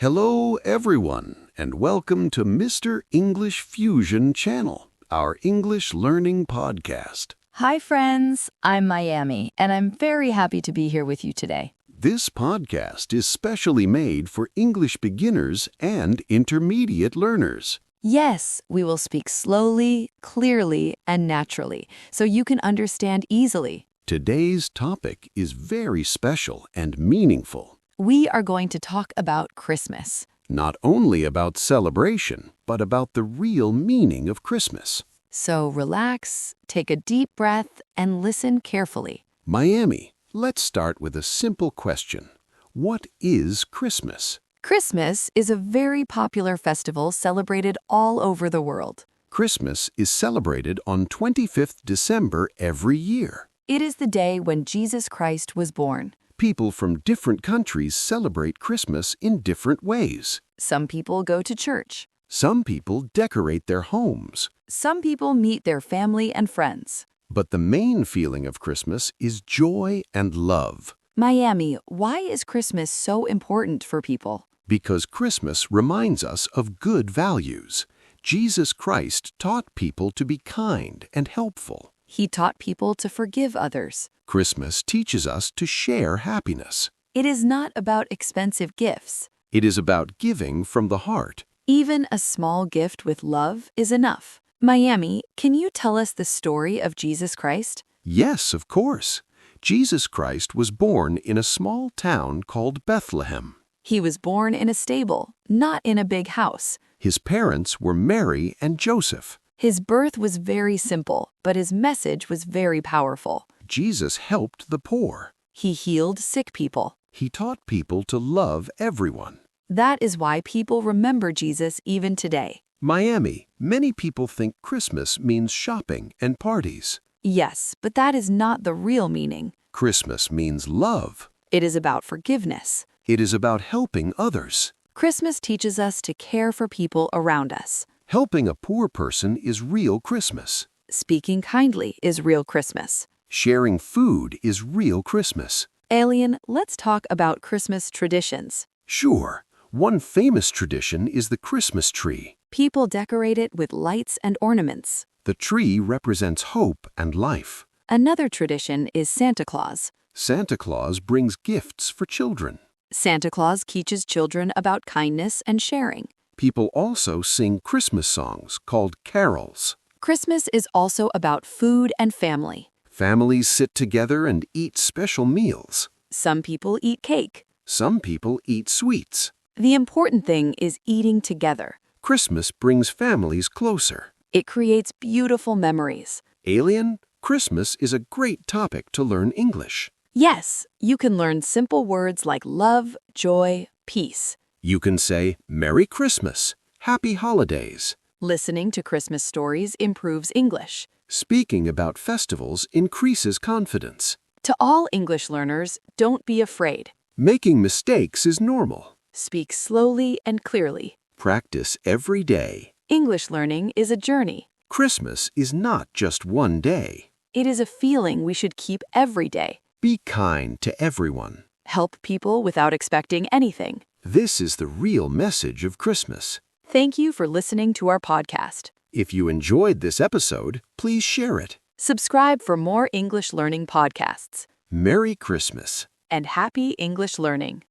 Hello, everyone, and welcome to Mr. English Fusion channel, our English learning podcast. Hi, friends. I'm Miami, and I'm very happy to be here with you today. This podcast is specially made for English beginners and intermediate learners. Yes, we will speak slowly, clearly, and naturally, so you can understand easily. Today's topic is very special and meaningful. We are going to talk about Christmas. Not only about celebration, but about the real meaning of Christmas. So relax, take a deep breath, and listen carefully. Miami, let's start with a simple question. What is Christmas? Christmas is a very popular festival celebrated all over the world. Christmas is celebrated on 25th December every year. It is the day when Jesus Christ was born. People from different countries celebrate Christmas in different ways. Some people go to church. Some people decorate their homes. Some people meet their family and friends. But the main feeling of Christmas is joy and love. Miami, why is Christmas so important for people? Because Christmas reminds us of good values. Jesus Christ taught people to be kind and helpful. He taught people to forgive others. Christmas teaches us to share happiness. It is not about expensive gifts. It is about giving from the heart. Even a small gift with love is enough. Miami, can you tell us the story of Jesus Christ? Yes, of course. Jesus Christ was born in a small town called Bethlehem. He was born in a stable, not in a big house. His parents were Mary and Joseph. His birth was very simple, but his message was very powerful. Jesus helped the poor. He healed sick people. He taught people to love everyone. That is why people remember Jesus even today. Miami, many people think Christmas means shopping and parties. Yes, but that is not the real meaning. Christmas means love. It is about forgiveness. It is about helping others. Christmas teaches us to care for people around us. Helping a poor person is real Christmas. Speaking kindly is real Christmas. Sharing food is real Christmas. Alien, let's talk about Christmas traditions. Sure. One famous tradition is the Christmas tree. People decorate it with lights and ornaments. The tree represents hope and life. Another tradition is Santa Claus. Santa Claus brings gifts for children. Santa Claus teaches children about kindness and sharing. People also sing Christmas songs called carols. Christmas is also about food and family. Families sit together and eat special meals. Some people eat cake. Some people eat sweets. The important thing is eating together. Christmas brings families closer. It creates beautiful memories. Alien, Christmas is a great topic to learn English. Yes, you can learn simple words like love, joy, peace. You can say Merry Christmas, Happy Holidays. Listening to Christmas stories improves English. Speaking about festivals increases confidence. To all English learners, don't be afraid. Making mistakes is normal. Speak slowly and clearly. Practice every day. English learning is a journey. Christmas is not just one day. It is a feeling we should keep every day. Be kind to everyone. Help people without expecting anything. This is the real message of Christmas. Thank you for listening to our podcast. If you enjoyed this episode, please share it. Subscribe for more English learning podcasts. Merry Christmas. And happy English learning.